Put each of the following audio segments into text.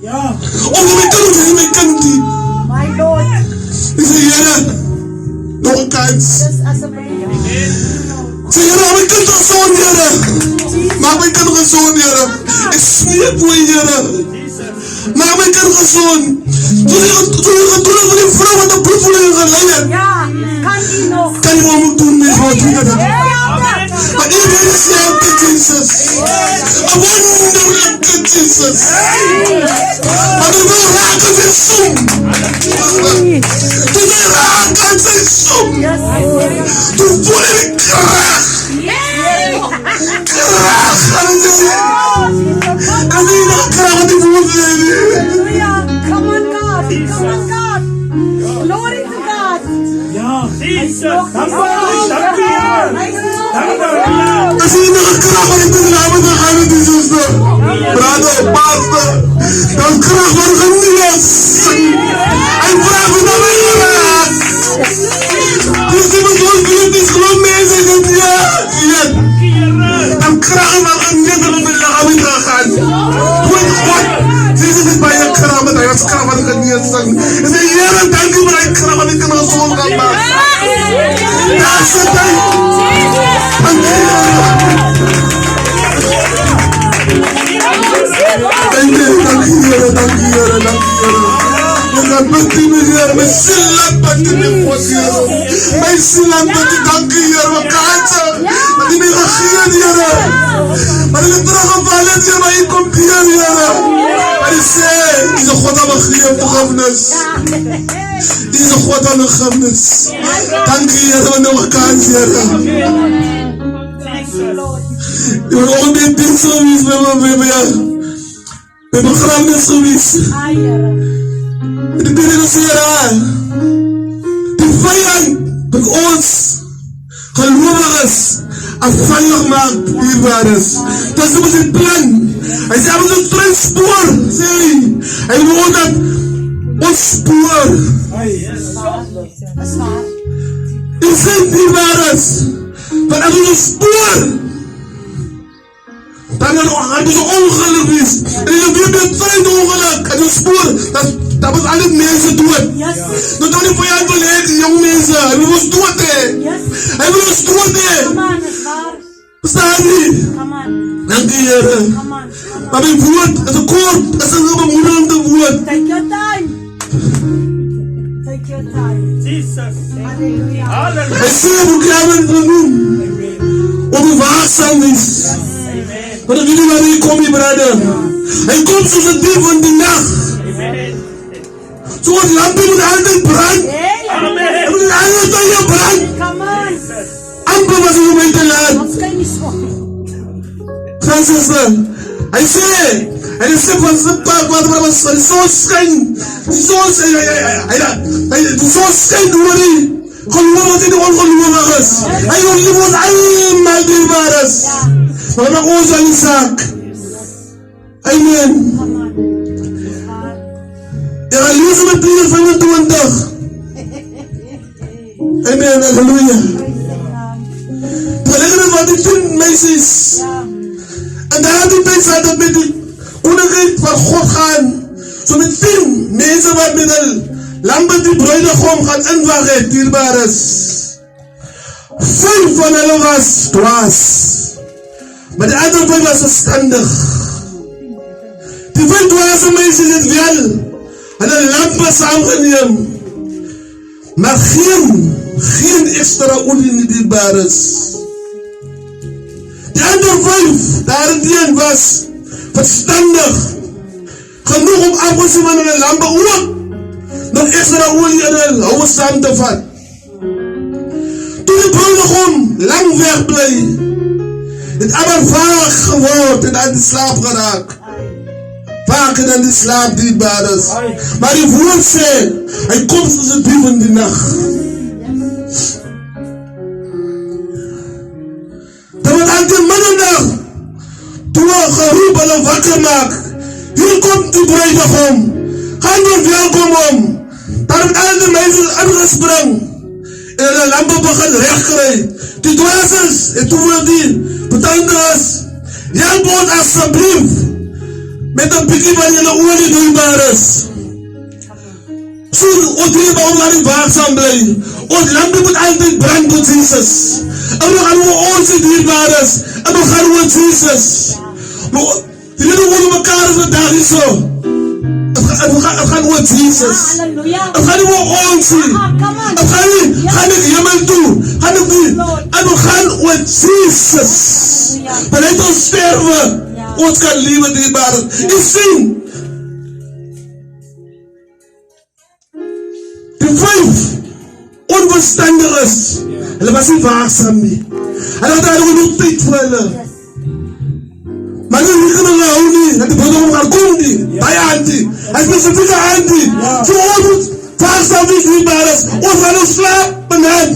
Ja. Onder mijn kant is mijn kant die. My Lord. Ik zeg, Heer, nog een kans. Just as a prayer. Ik zeg, Heer, maak mijn kind een zoon, Heer. Maak mijn kind een zoon, Heer. Ik smeek voor je, Heer. Maak mijn kind een zoon. Toen je gaat doen voor die vrouw wat de bloedverleden gaat leiden. Ja, kan die nog? Kan je wel doen, met wat we dat. Ja, Maar iedereen is jouw kind, Jesus. A wonderlijke kind, Jesus. Maar we wil raken zijn zoom. We wil raken zijn zoom. Toen voel ik kracht. Kracht, halleluja. En die nog kracht die voelt Hallelujah. Come on, God. Come on, God. Glory to God. Ja. Jesus. Dank u, Heer. als je nog kracht wat ik de naam van gaan met die zuster. Brado, pastor. Dan kracht wat geniet. Hij vraagt me naar mij. Dus die moet ons bloed is gewoon mensen die ja. Dan kracht wat geniet om met lachen met gaan. Goed, God. Jezus is bij je kracht met hij was kracht wat geniet zijn. En zei, Heer, dank u voor die kracht wat ik kan gezond gaan maken. Daar zit hij. Dank u, Heer. Dank u, Heer. Je gaat met die Heer. Mijn ziel laat met die God, Heer. Mijn ziel laat met die dank u, Heer. Mijn kaarten. Maar die niet gegeven, Heer. Maar ik heb teruggevallen, Heer. Maar je komt hier, Heer. Maar ik zei, die is een God aan mijn vergiffenis. Die is een God aan mijn vergiffenis. Dank u, Heer. Voor nog een kans, Heer. Je wordt ook een dienst geweest met mijn begrafenis geweest. En de binnen is Heer. Die vijand met ons gelovigen een vijand gemaakt hierwaardes. Dat is met zijn plan. Hij zei, we moeten terug spoor. Hij wil dat ons spoor. In zijn hierwaardes. Maar als we een spoor. Dan had je zo'n ongeluk geweest. En je hebt weer twee ongeluk. En je spoor. Dat was alle mensen dood. Dat doe je voor jou te jonge mensen. Hij wil ons dood, hè. Hij wil ons dood, hè. Verstaan je? Dank je, Heer. Maar mijn woord is een koord. Dat is een bemoedigende woord. Take your time. Take your time. Jesus. Hallelujah. Hij zei, hoe krijgen we het doen? Om de waakzaam is. Maar dat jullie waar hij komt, brother. Hij komt zoals een dief van de nacht. Zoals lampen moet altijd branden. Amen. Er moet altijd aan je brand. Come on. Amper was een moment te laat. Wat kan je zo? Gaan zuster. Hij zei, hij is van zijn paard, maar was van de zon schijn. Die zon schijn door die. Geloof in de ongelovigen is. Hij wil je ons allemaal dierbaar is. Maar we ons aan die zaak. Amen. Je gaat lezen met 3:25. Amen, halleluja. Terwijl wat die 10 meisjes. En daar die tijd staat dat met die koningheid van God gaan. Zo met 10 mensen wat met de lampen die bruidegom gaan inwagen, dierbaar is. 5 van hen was dwaas. Maar de andere 5 was verstandig. Die 5 dwaze mensen het wel. En de lampen samengeneem. Maar geen extra olie niet dierbaar is. De andere 5, daarin was verstandig. Genoeg om af te zien van de lampen ook. Nog extra olie in de houwe samen te vatten. Toen de bruidegom lang wegbleef. Het allemaal vaag geworden en aan de slaap geraakt. Vaak en aan de slaap dierbaar is. Maar die woord zei, hij komt tussen het dief in de nacht. Dat wordt aan de middag. Toen we geroepen en wakker maakt. Hier komt de bruidegom. Ga nog welkom om. Daar hebben alle mensen ingesprongen. En de lampen begon recht krijgen. Die dwazes, en toen wil die betanden was. Help ons alsjeblieft. Met een pikje van jullie olie doen So, ons hier by ons laat die waaksaam bly. Ons lampe moet altyd brand tot Jesus. En we gaan ons die dierbares. En we gaan oor Jesus. Maar die hele woord mekaar is vandag hier so. Het gaan oor Jesus. Hallelujah. Het gaan niet oor ons hier. Het gaat niet, ga niet hemel toe. Ga niet niet. En we gaan oor Jesus. Maar hij ons sterven. Ons kan leven dierbares. Ik zing. Die 5 onverstandiges. Hulle was nie waaksaam nie. Hulle had daar genoeg tyd vir hulle. Maar nu kan hulle hou nie. Dat die broeder om gaan kom nie. Baie hand nie. Hy specifieke hand nie. So ons moet waaksaam wees dierbares. Ons gaan ons slaap benend.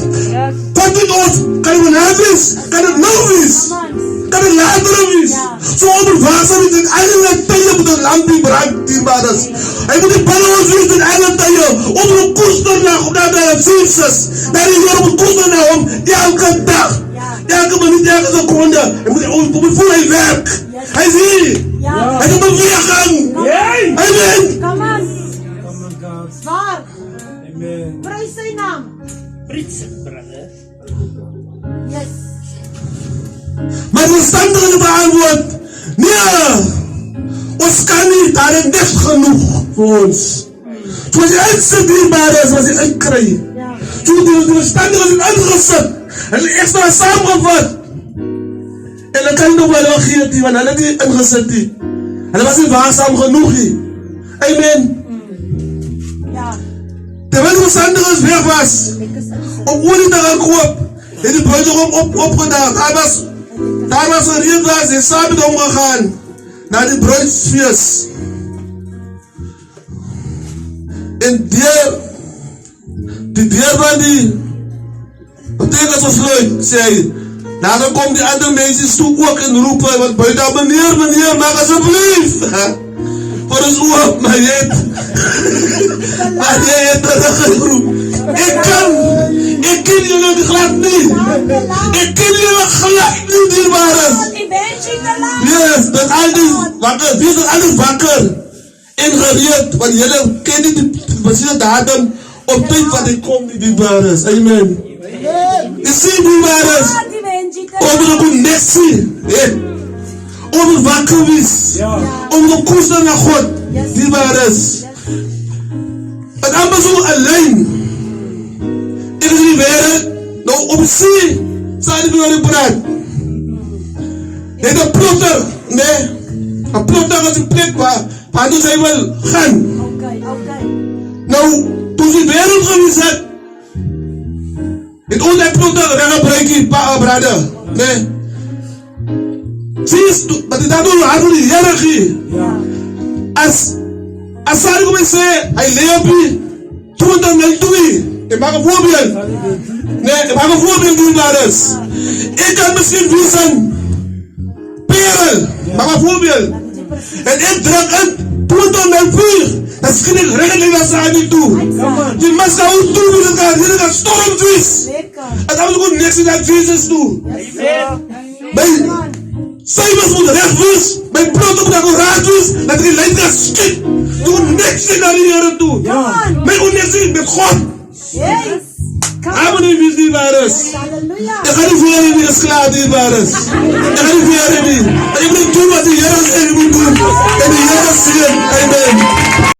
Wat dit ons? Kan het benend wees? Kan het nou wees? Kan het later wees? So ons moet waaksaam wees. In alle tye moet een lampie brand dierbares. Hij moet die ballen ons wees in alle tye. Ons moet koester naar Jesus. Daar is hier op koester naar hem. Elke dag. Elke minuut, elke seconde. Ons moet voelen hij werkt. Hij is hier. Hij is bewegen. Amen. Come on. Come on, God. Waar? Amen. Prijs zijn naam. Preach it, brother. Yes. Maar die standaarden beantwoord. Nee. Ons kan niet. Daar is net genoeg voor ons. Zoals je uitzet dierbaar is, was je uitkrijgt. Toen die standaarden zijn uitgezet. En die extra samengevat. En dan kan je nog wel geven die, want hij had die ingezet die. En dat was niet waakzaam genoeg die. Amen. Ja. Terwijl die standaarden weg was. Om olie te gaan kopen. En die bruidegom opgedaan. Daar was een rietwas. Hij is samen omgegaan. Naar die bruidsfeest. En die deur van die betekent zo sluit, zei hij. Nou, dan komen die andere mensen toe ook en roepen, want buiten, meneer, maak alsjeblieft. Voor ons oor, maar je hebt dat geroepen. Ik ken jullie glad niet. Ik ken jullie glad niet, dierbaren. Yes, dat altijd wakker en gereed, want jullie kennen die precies datum op tijd wat ik kom, die dierbaren. Amen. Je ziet dierbaren. Om de connectie. Om het wakker wees. Om de koers naar God. Dierbaren. Het allemaal zo alleen. Ik is niet wereld. Nou, op zee. Zou je niet praten. Een plotter. Nee. Een plotter is een plek waar zij wil gaan. Nou, toen ze wereld geweest had. Het onze plotter werd een breekje, brother. Nee. Zie je, maar die daardoor hadden die hiërarchie. Als zij komen zeggen, hij leeft. Toen dan niet toe. Ik maak een voorbeeld. Nee, ik maak een voorbeeld doen daar is. Ik kan misschien wissen. Perel. Maak een voorbeeld. En ik druk in. Toen dan mijn vuur. Dan schiet ik rechtelijk naar zijn toe. Die mensen gaan ook toe willen gaan. Die gaan stormvis. En dan moet ik ook niks naar Jezus toe. Mijn cijfers moeten recht wees. Mijn plotten moet ook raad wees. Dat ik een leider schiet. Doe niks naar die heren toe. Mijn connectie met God. Yes. Amen, wie dierbaar is. Ik ga niet voor je slaap dierbaar is. Ik ga niet voor je niet. Ik moet doen wat de Heer zegt, ik moet doen. En de Heer zegt, amen.